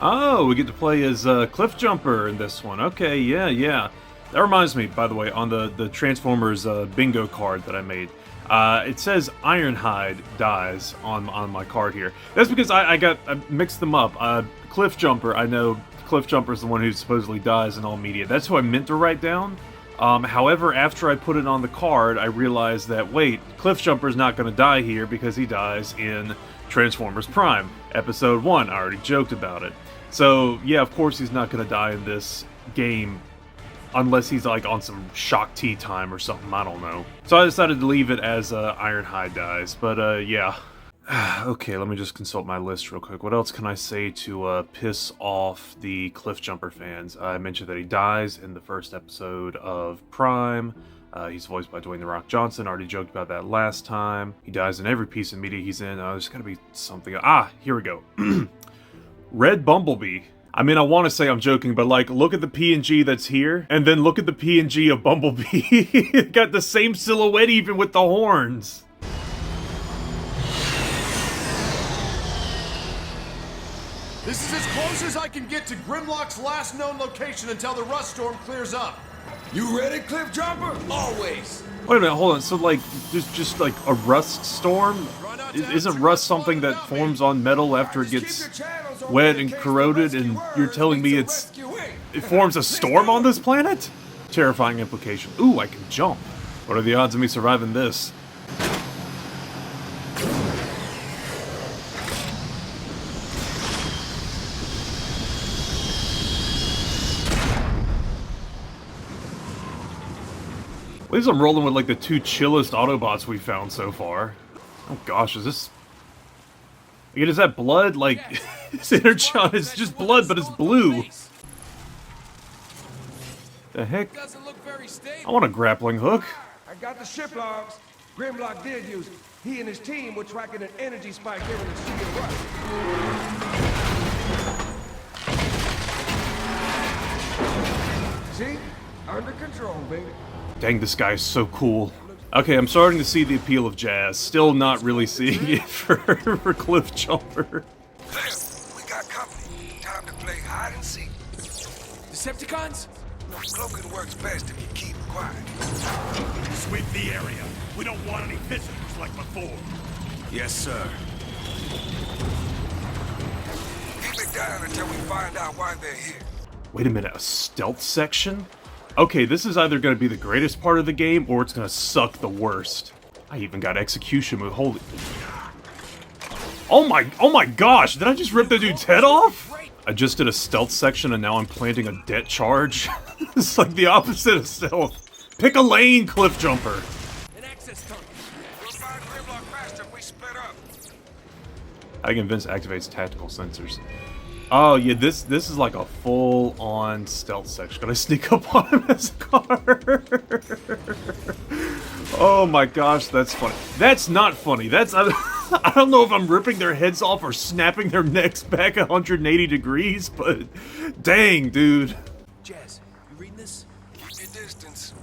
Oh, we get to play as Cliffjumper in this one. Okay, yeah. That reminds me, by the way, on the Transformers bingo card that I made, it says Ironhide dies on my card here. That's because I mixed them up. Cliffjumper, I know Cliffjumper is the one who supposedly dies in all media. That's who I meant to write down. However, after I put it on the card, I realized that, wait, Cliffjumper's not going to die here because he dies in Transformers Prime, Episode 1. I already joked about it. So, yeah, of course he's not going to die in this game unless he's, like, on some shock T time or something, I don't know. So I decided to leave it as Ironhide dies, but, yeah. Okay, let me just consult my list real quick. What else can I say to piss off the Cliffjumper fans? I mentioned that he dies in the first episode of Prime. He's voiced by Dwayne "The Rock" Johnson. Already joked about that last time. He dies in every piece of media he's in. There's gotta be something. Here we go. Red Bumblebee. I mean, I want to say I'm joking, but, like, look at the PNG that's here, and then look at the PNG of Bumblebee. Got the same silhouette even with the horns. This is as close as I can get to Grimlock's last known location until the rust storm clears up. You ready, Cliffjumper? Always. Wait a minute, hold on. So, like, there's just, like, a rust storm? Isn't rust something that forms on metal after it gets wet and corroded, and you're telling me it forms a storm on this planet? Terrifying implication. Ooh, I can jump. What are the odds of me surviving this? At least I'm rolling with, like, the two chillest Autobots we found so far. Oh gosh, is this... Again, is that blood? Like, it's Energon, it's just blood, but it's blue. The heck? I want a grappling hook. I got the ship logs. Grimlock did use it. He and his team were tracking an energy spike here in the Sea of Rust. See? Under control, baby. Dang, this guy is so cool. Okay, I'm starting to see the appeal of Jazz. Still not really seeing it for Cliffjumper. We got company. Time to play hide and seek. Decepticons? Cloaking works best if you keep quiet. Sweep the area. We don't want any visitors like before. Yes, sir. Keep it down until we find out why they're here. Wait a minute, a stealth section? Okay, this is either going to be the greatest part of the game, or it's going to suck the worst. I even got execution move. Holy... Oh my gosh! Did I just rip the dude's head off? I just did a stealth section, and now I'm planting a debt charge. It's like the opposite of stealth. Pick a lane, Cliffjumper. An access tunnel. We'll find Grimlock faster if we split up. I can Vince activates tactical sensors. Oh yeah, this is like a full-on stealth section. Can I sneak up on him as a car? Oh my gosh, that's funny. That's not funny. That's I don't know if I'm ripping their heads off or snapping their necks back 180 degrees, but dang, dude. Jazz, you reading this? Keep your distance.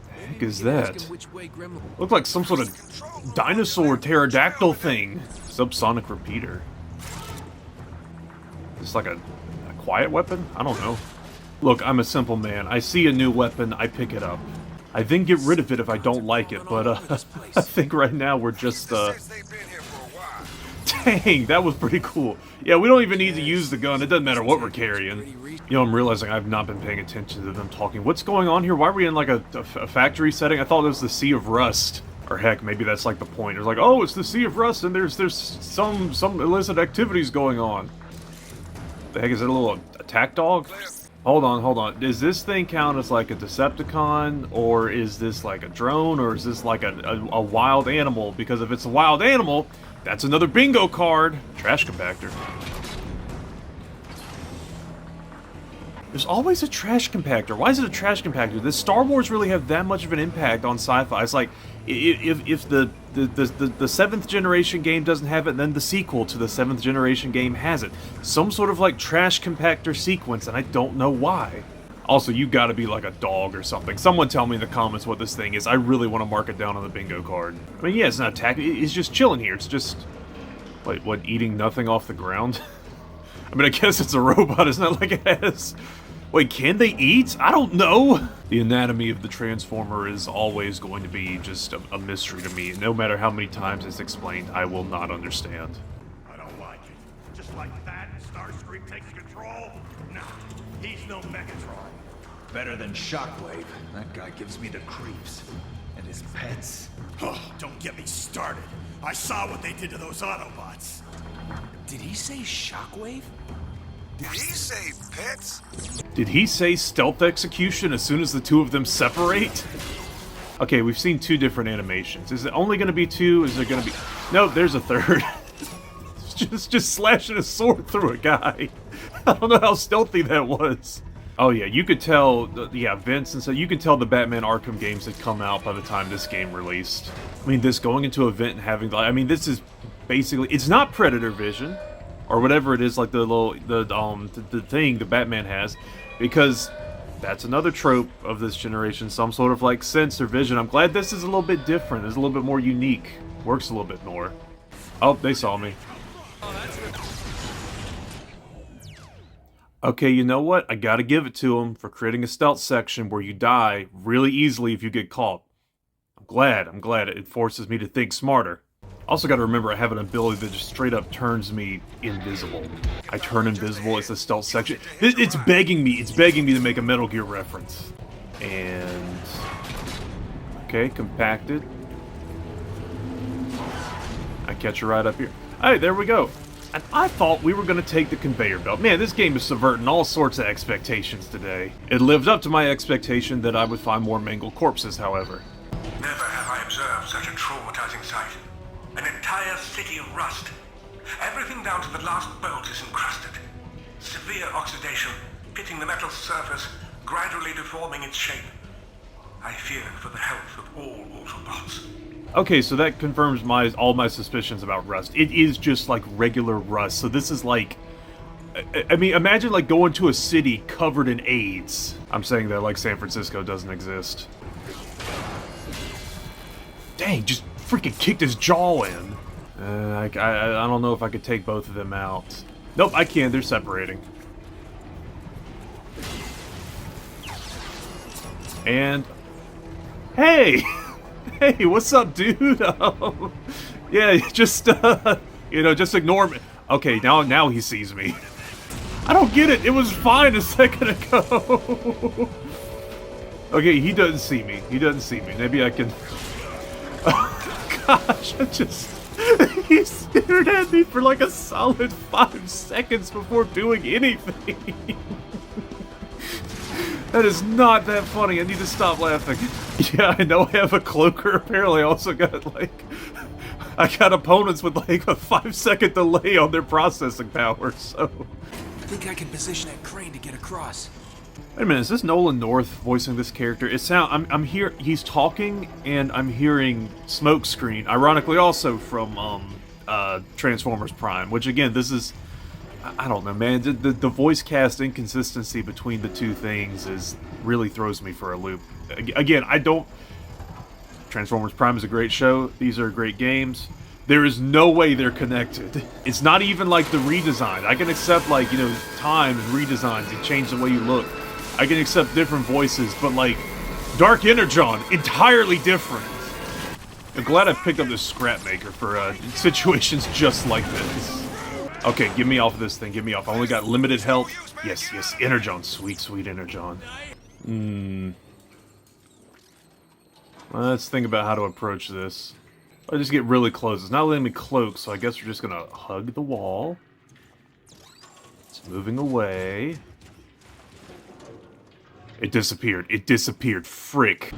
The heck is that? Which way Grimlock? Looked like some sort of dinosaur pterodactyl thing. Subsonic repeater. It's like a quiet weapon? I don't know. Look, I'm a simple man. I see a new weapon, I pick it up. I then get rid of it if I don't like it, but I think right now we're just Dang, that was pretty cool. Yeah, we don't even need to use the gun. It doesn't matter what we're carrying. You know, I'm realizing I've not been paying attention to them talking. What's going on here? Why are we in like a factory setting? I thought it was the Sea of Rust. Or heck, maybe that's like the point. It's like, oh, it's the Sea of Rust and there's some illicit activities going on. The heck is it, a little attack dog? Hold on. Does this thing count as like a Decepticon, or is this like a drone, or is this like a wild animal? Because if it's a wild animal, that's another bingo card. Trash compactor. There's always a trash compactor. Why is it a trash compactor? Does Star Wars really have that much of an impact on sci-fi? It's like, if the 7th generation game doesn't have it, then the sequel to the 7th generation game has it. Some sort of like trash compactor sequence, and I don't know why. Also, you gotta be like a dog or something. Someone tell me in the comments what this thing is. I really want to mark it down on the bingo card. I mean, yeah, it's not attacking. It's just chilling here. It's just... Wait, what, eating nothing off the ground? I mean, I guess it's a robot. It's not like it has... Wait, can they eat? I don't know. The anatomy of the Transformer is always going to be just a mystery to me. No matter how many times it's explained, I will not understand. I don't like it. Just like that, Starscream takes control? Nah, he's no Megatron. Better than Shockwave. That guy gives me the creeps. And his pets. Oh, don't get me started. I saw what they did to those Autobots. Did he say Shockwave? Did he say pets? Did he say stealth execution as soon as the two of them separate? Okay, we've seen 2 different animations. Is it only going to be 2? Is there going to be... No, there's a third. It's just slashing a sword through a guy. I don't know how stealthy that was. Oh yeah, you could tell, yeah, Vince, and so you could tell the Batman Arkham games had come out by the time this game released. I mean, this going into an event and having, I mean, this is basically, it's not Predator Vision, or whatever it is, like the little, the thing the Batman has, because that's another trope of this generation, some sort of like sense or vision. I'm glad this is a little bit different, it's a little bit more unique, works a little bit more. Oh, they saw me. Okay, you know what? I gotta give it to him for creating a stealth section where you die really easily if you get caught. I'm glad. It forces me to think smarter. Also gotta remember I have an ability that just straight up turns me invisible. I turn invisible as a stealth section. It's begging me to make a Metal Gear reference. And... okay, compacted. I catch her right up here. Hey, there we go. And I thought we were going to take the conveyor belt. Man, this game is subverting all sorts of expectations today. It lived up to my expectation that I would find more mangled corpses, however. Never have I observed such a traumatizing sight. An entire city of rust. Everything down to the last bolt is encrusted. Severe oxidation, pitting the metal surface, gradually deforming its shape. I fear for the health of all Autobots. Okay, so that confirms all my suspicions about rust. It is just like regular rust. So this is like... I mean, imagine like going to a city covered in AIDS. I'm saying that like San Francisco doesn't exist. Dang, just freaking kicked his jaw in. I don't know if I could take both of them out. Nope, I can. They're separating. And... hey! Hey, what's up, dude? Yeah, just, you know, just ignore me. Okay, now he sees me. I don't get it. It was fine a second ago. Okay, he doesn't see me. Maybe I can... oh, gosh, he stared at me for like a solid 5 seconds before doing anything. That is not that funny. I need to stop laughing. Yeah, I know I have a cloaker. Apparently I also got, like... I got opponents with, like, a 5-second delay on their processing power, so... I think I can position that crane to get across. Wait a minute, is this Nolan North voicing this character? I'm here... he's talking, and I'm hearing Smokescreen. Ironically also from, Transformers Prime. Which, again, this is... I don't know, man. The voice cast inconsistency between the two things really throws me for a loop. Again, I don't... Transformers Prime is a great show. These are great games. There is no way they're connected. It's not even like the redesign. I can accept, like, you know, times, redesigns, and change the way you look. I can accept different voices, but, like, Dark Energon, entirely different. I'm glad I picked up this scrap maker for situations just like this. Okay, get me off of this thing, get me off. I only got limited health. Yes, Energon. Sweet Energon. Let's think about how to approach this. I just get really close. It's not letting me cloak, so I guess we're just gonna hug the wall. It's moving away. It disappeared. Frick.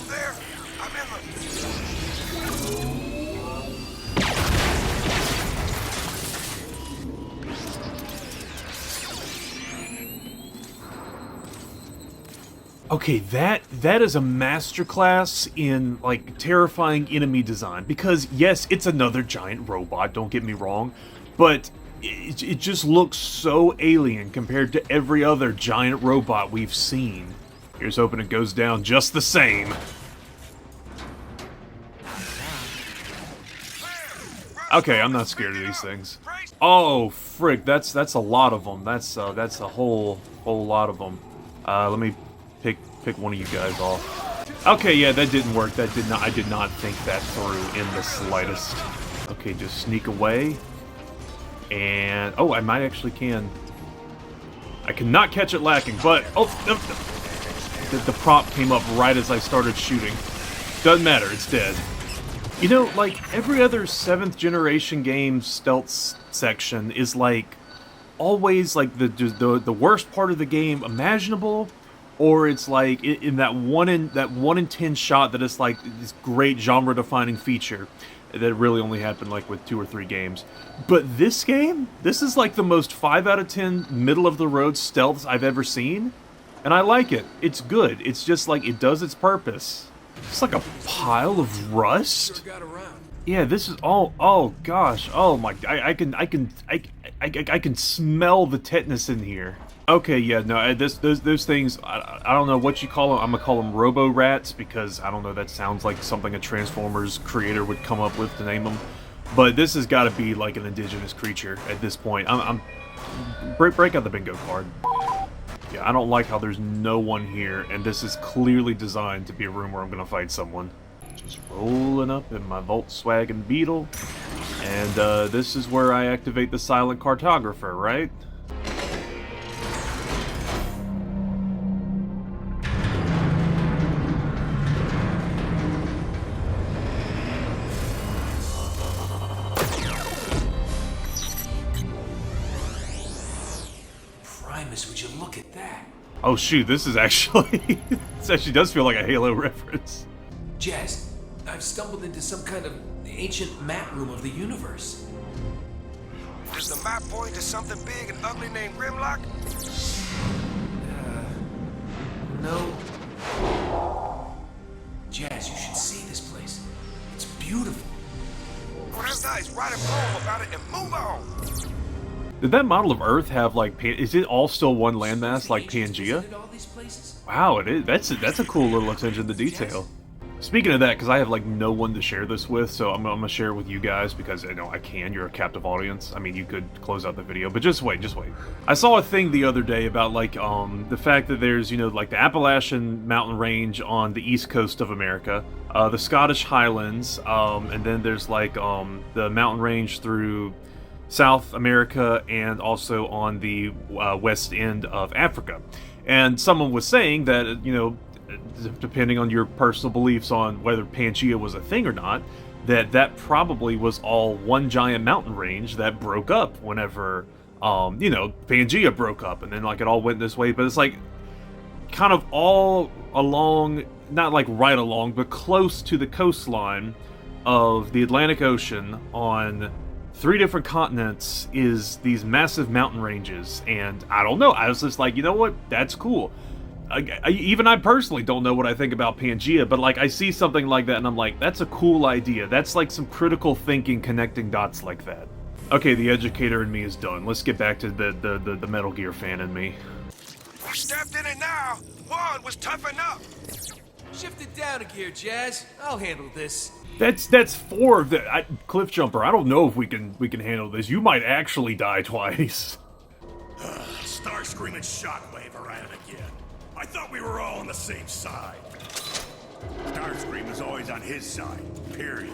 There! I'm in the... Okay, that is a masterclass in, like, terrifying enemy design. Because, yes, it's another giant robot, don't get me wrong, but it just looks so alien compared to every other giant robot we've seen. Here's hoping it goes down just the same. Okay, I'm not scared of these things. Oh, frick, that's a lot of them. That's a whole lot of them. Let me pick one of you guys off. Okay, yeah, that didn't work. I did not think that through in the slightest. Okay, just sneak away. And oh, I might actually can. I cannot catch it lacking, but oh, the prop came up right as I started shooting. Doesn't matter, it's dead. You know, like, every other 7th generation game stealth section is, like, always, like, the worst part of the game imaginable, or it's, like, in that 1 in 10 shot that is, like, this great genre-defining feature that really only happened, like, with 2 or 3 games. But this game, this is, like, the most 5 out of 10 middle-of-the-road stealths I've ever seen, and I like it. It's good. It's just, like, it does its purpose. It's like a pile of rust. Yeah, this is all. Oh gosh. Oh my. I can smell the tetanus in here. Okay, yeah, no, those things. I don't know what you call them. I'm gonna call them Robo Rats because I don't know. That sounds like something a Transformers creator would come up with to name them. But this has got to be like an indigenous creature at this point. Break out the bingo card. Yeah, I don't like how there's no one here, and this is clearly designed to be a room where I'm gonna fight someone. Just rolling up in my Volkswagen Beetle, and this is where I activate the silent cartographer, right? Would you look at that? Oh shoot, this is actually... this actually does feel like a Halo reference. Jazz, I've stumbled into some kind of ancient map room of the universe. Does the map point to something big and ugly named Grimlock? No. Jazz, you should see this place. It's beautiful. Well, that's nice. Write a poem about it and move on. Did that model of Earth have, like, is it all still one landmass, like Pangea? Wow, it is. That's a cool little attention to detail. Speaking of that, because I have, like, no one to share this with, so I'm gonna share it with you guys, because, you know, I can. You're a captive audience. I mean, you could close out the video, but just wait, just wait. I saw a thing the other day about, like, the fact that there's, you know, like, the Appalachian mountain range on the east coast of America, the Scottish Highlands, and then there's, like, the mountain range through South America and also on the west end of Africa. And someone was saying that, you know, depending on your personal beliefs on whether Pangea was a thing or not, that probably was all one giant mountain range that broke up whenever, you know, Pangea broke up, and then, like, it all went this way. But it's, like, kind of all along, not, like, right along, but close to the coastline of the Atlantic Ocean on 3 different continents is these massive mountain ranges, and I don't know, I was just like, you know what, that's cool. Even I personally don't know what I think about Pangea, but, like, I see something like that and I'm like, that's a cool idea. That's like some critical thinking connecting dots like that. Okay, the educator in me is done. Let's get back to the Metal Gear fan in me. You stepped in it now. One was tough enough. Shift it down a gear, Jazz. I'll handle this. That's 4 of the Cliffjumper. I don't know if we can handle this. You might actually die twice. Starscream and Shockwave are at it again. I thought we were all on the same side. Starscream is always on his side, period.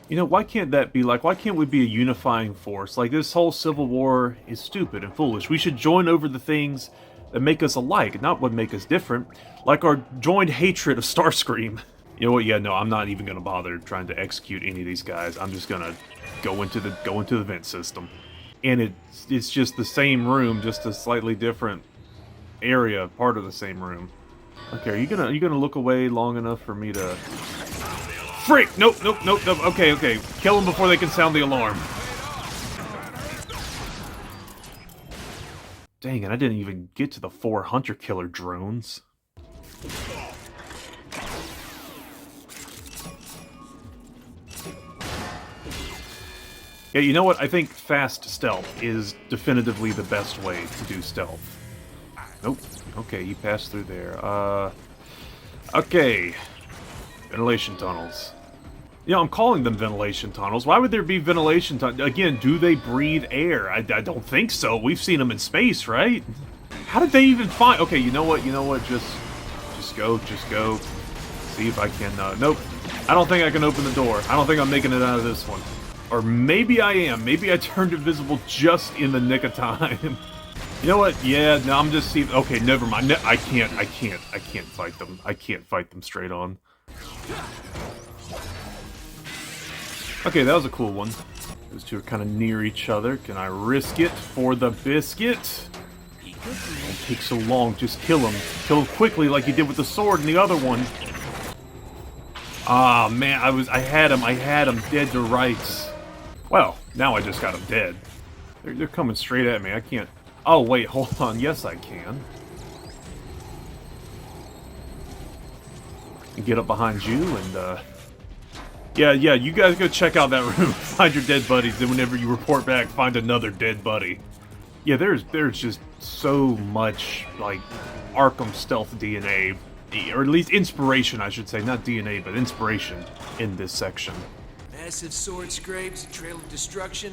You know, why can't that be like, why can't we be a unifying force? Like, this whole Civil War is stupid and foolish. We should join over the things that make us alike, not what make us different. Like our joined hatred of Starscream. You know what? Yeah, no, I'm not even gonna bother trying to execute any of these guys. I'm just gonna go into the vent system, and it's just the same room, just a slightly different area, part of the same room. Okay, are you gonna look away long enough for me to? Frick! Nope. Okay. Kill them before they can sound the alarm. Dang it! I didn't even get to the 4 hunter killer drones. Yeah, you know what? I think fast stealth is definitively the best way to do stealth. Nope. Okay, you passed through there. Okay. Ventilation tunnels. Yeah, I'm calling them ventilation tunnels. Why would there be ventilation tunnels? Again, do they breathe air? I don't think so. We've seen them in space, right? How did they even find... Okay, you know what? Just go. See if I can... nope. I don't think I can open the door. I don't think I'm making it out of this one. Or maybe I am. Maybe I turned invisible just in the nick of time. You know what? Yeah, no, I'm just seeing... Okay, never mind. I can't fight them. I can't fight them straight on. Okay, that was a cool one. Those two are kind of near each other. Can I risk it for the biscuit? Don't take so long. Just kill him. Kill him quickly like you did with the sword and the other one. Ah, man, I had him dead to rights. Well, now I just got him dead. They're coming straight at me. I can't... Oh, wait, hold on. Yes, I can. Get up behind you and, Yeah, you guys go check out that room. Find your dead buddies, then whenever you report back, find another dead buddy. Yeah, there's just so much, like, Arkham stealth DNA, or at least inspiration, I should say. Not DNA, but inspiration in this section. Massive sword scrapes, a trail of destruction.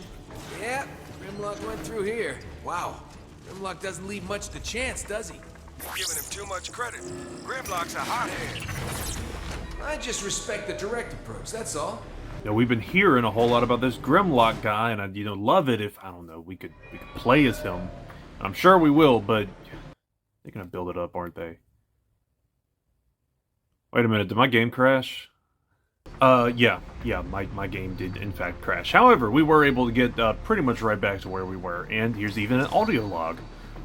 Yeah, Grimlock went through here. Wow, Grimlock doesn't leave much to chance, does he? You're giving him too much credit. Grimlock's a hothead. I just respect the direct approach, that's all. You know, we've been hearing a whole lot about this Grimlock guy, and I'd, love it if, I don't know, we could play as him. I'm sure we will, but they're gonna build it up, aren't they? Wait a minute, did my game crash? Yeah, my game did in fact crash. However, we were able to get pretty much right back to where we were, and here's even an audio log.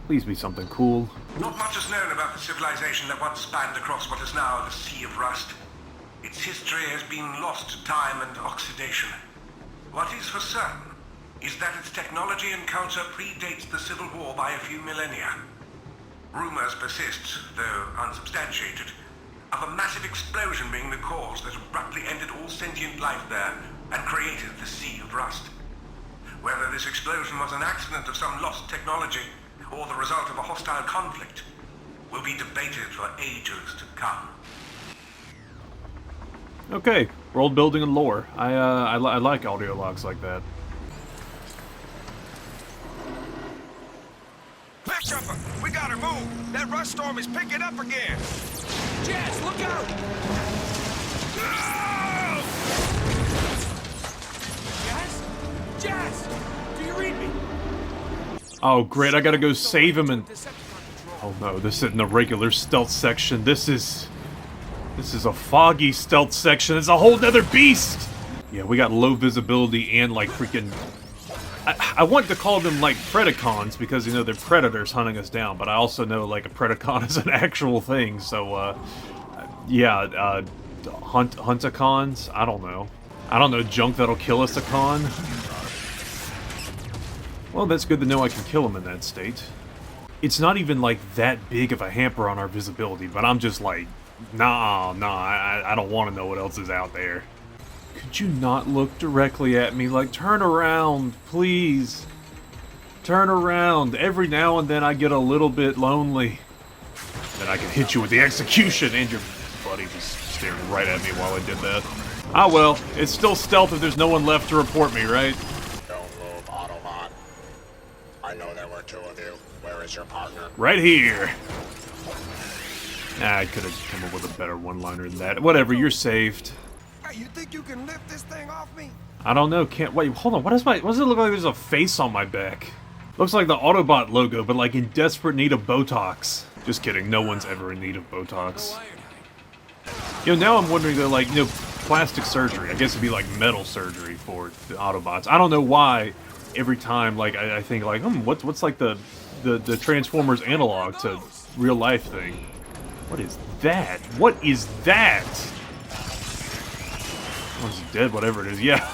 Please be something cool. Not much is known about the civilization that once spanned across what is now the Sea of Rust. Its history has been lost to time and oxidation. What is for certain is that its technology and culture predates the Civil War by a few millennia. Rumors persist, though unsubstantiated, of a massive explosion being the cause that abruptly ended all sentient life there and created the Sea of Rust. Whether this explosion was an accident of some lost technology or the result of a hostile conflict will be debated for ages to come. Okay, world building and lore. I like audio logs like that. Cliffjumper, we gotta move. That rust storm is picking up again. Jazz, look out! No! Jazz, do you read me? Oh great, I gotta go save him and... Oh no, this isn't a regular stealth section. This is a foggy stealth section. It's a whole nother beast! Yeah, we got low visibility and like freaking... I want to call them like Predacons because, they're predators hunting us down, but I also know like a Predacon is an actual thing, so, yeah, Huntacons? I don't know. I don't know, junk that'll kill us a con? Well, that's good to know I can kill him in that state. It's not even like that big of a hamper on our visibility, but I'm just like, nah, I don't want to know what else is out there. Could you not look directly at me? Like, turn around, please. Turn around. Every now and then I get a little bit lonely. Then I can hit you with the execution, and your buddy was staring right at me while I did that. Ah well, it's still stealth if there's no one left to report me, right? Don't move, Autobot. I know there were two of you. Where is your partner? Right here. I could have come up with a better one-liner than that. Whatever, you're saved. Hey, you think you can lift this thing off me? I don't know, can't... Wait, hold on, what does it look like there's a face on my back? Looks like the Autobot logo, but like in desperate need of Botox. Just kidding, no one's ever in need of Botox. Now I'm wondering, though, like, plastic surgery. I guess it'd be like metal surgery for the Autobots. I don't know why every time, like, I think, like, what's like the Transformers analog to real life thing? What is that? What is that? One's dead, whatever it is. Yeah.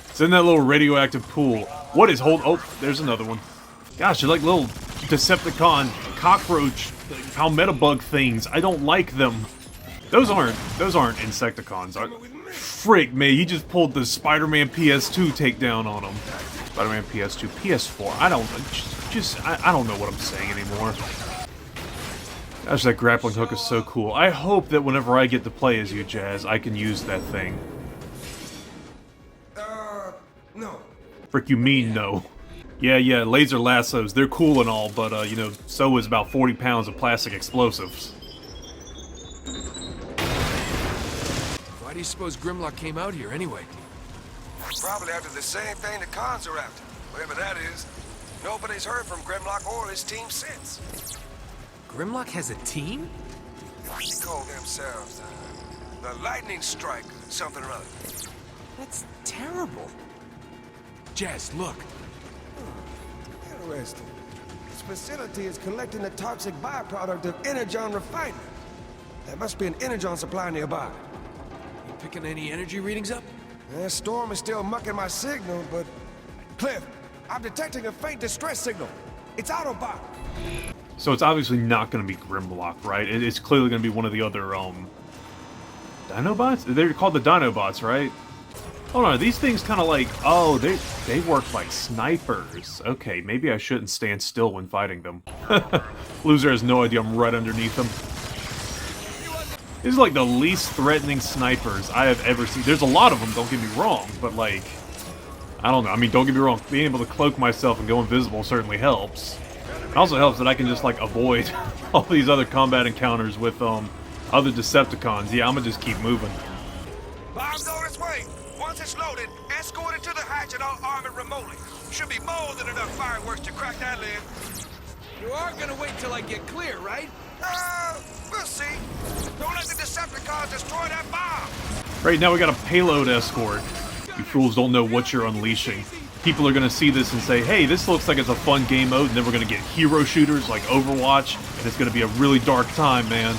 It's in that little radioactive pool. What is Oh, there's another one. Gosh, they're like little Decepticon, cockroach, palmetto things. I don't like them. Those aren't Insecticons. Frick me, he just pulled the Spider-Man PS2 takedown on him. Spider-Man PS2, PS4. I don't know what I'm saying anymore. Gosh, that grappling hook is so cool. I hope that whenever I get to play as you, Jazz, I can use that thing. No. Frick you mean no. Yeah, laser lassos, they're cool and all, but, you know, so is about 40 pounds of plastic explosives. Why do you suppose Grimlock came out here anyway? Probably after the same thing the cons are after. Whatever that is. Nobody's heard from Grimlock or his team since. Grimlock has a team? They call themselves the Lightning Strike, something or other. That's terrible. Jazz, look. Interesting. This facility is collecting the toxic byproduct of Energon refinement. There must be an Energon supply nearby. You picking any energy readings up? The storm is still mucking my signal, but... Cliff, I'm detecting a faint distress signal. It's Autobot. So it's obviously not going to be Grimlock, right? It's clearly going to be one of the other, Dinobots? They're called the Dinobots, right? Hold on, are these things kind of like... Oh, they work like snipers. Okay, maybe I shouldn't stand still when fighting them. Loser has no idea I'm right underneath them. These are like the least threatening snipers I have ever seen. There's a lot of them, don't get me wrong, but like... I don't know, I mean, don't get me wrong, being able to cloak myself and go invisible certainly helps. It also helps that I can just, like, avoid all these other combat encounters with, other Decepticons. Yeah, I'm gonna just keep moving. Bomb's on its way. Once it's loaded, escort it to the hatch and I'll arm it remotely. Should be more than enough fireworks to crack that lid. You are gonna wait till I get clear, right? We'll see. Don't let the Decepticons destroy that bomb. Right now we got a payload escort. You fools don't know what you're unleashing. People are gonna see this and say, hey, this looks like it's a fun game mode, and then we're gonna get hero shooters like Overwatch, and it's gonna be a really dark time, man.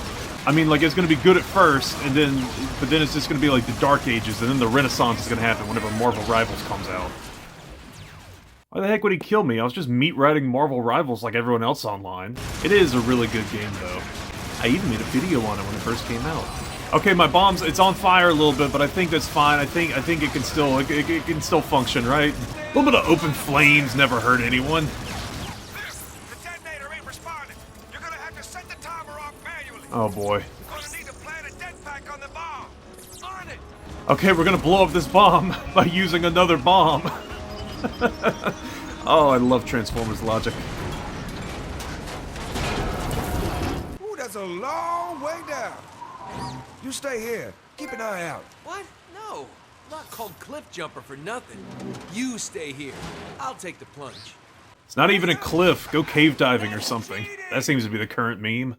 I mean, like, it's gonna be good at first, but then it's just gonna be like the Dark Ages, and then the Renaissance is gonna happen whenever Marvel Rivals comes out. Why the heck would he kill me? I was just meat riding Marvel Rivals like everyone else online. It is a really good game, though. I even made a video on it when it first came out. Okay, my bomb's, it's on fire a little bit, but I think that's fine. I think it can still, it can still function, right? A little bit of open flames never hurt anyone. The detonator ain't responding. You're gonna have to set the timer off manually. Oh boy. Gonna need to plant a det pack on the bomb. On it. Okay, we're gonna blow up this bomb by using another bomb. Oh, I love Transformers logic. Ooh, that's a long way down. You stay here. Keep an eye out. What? No. I'm not called Cliffjumper for nothing. You stay here. I'll take the plunge. It's not even a cliff. Go cave diving or something. That seems to be the current meme.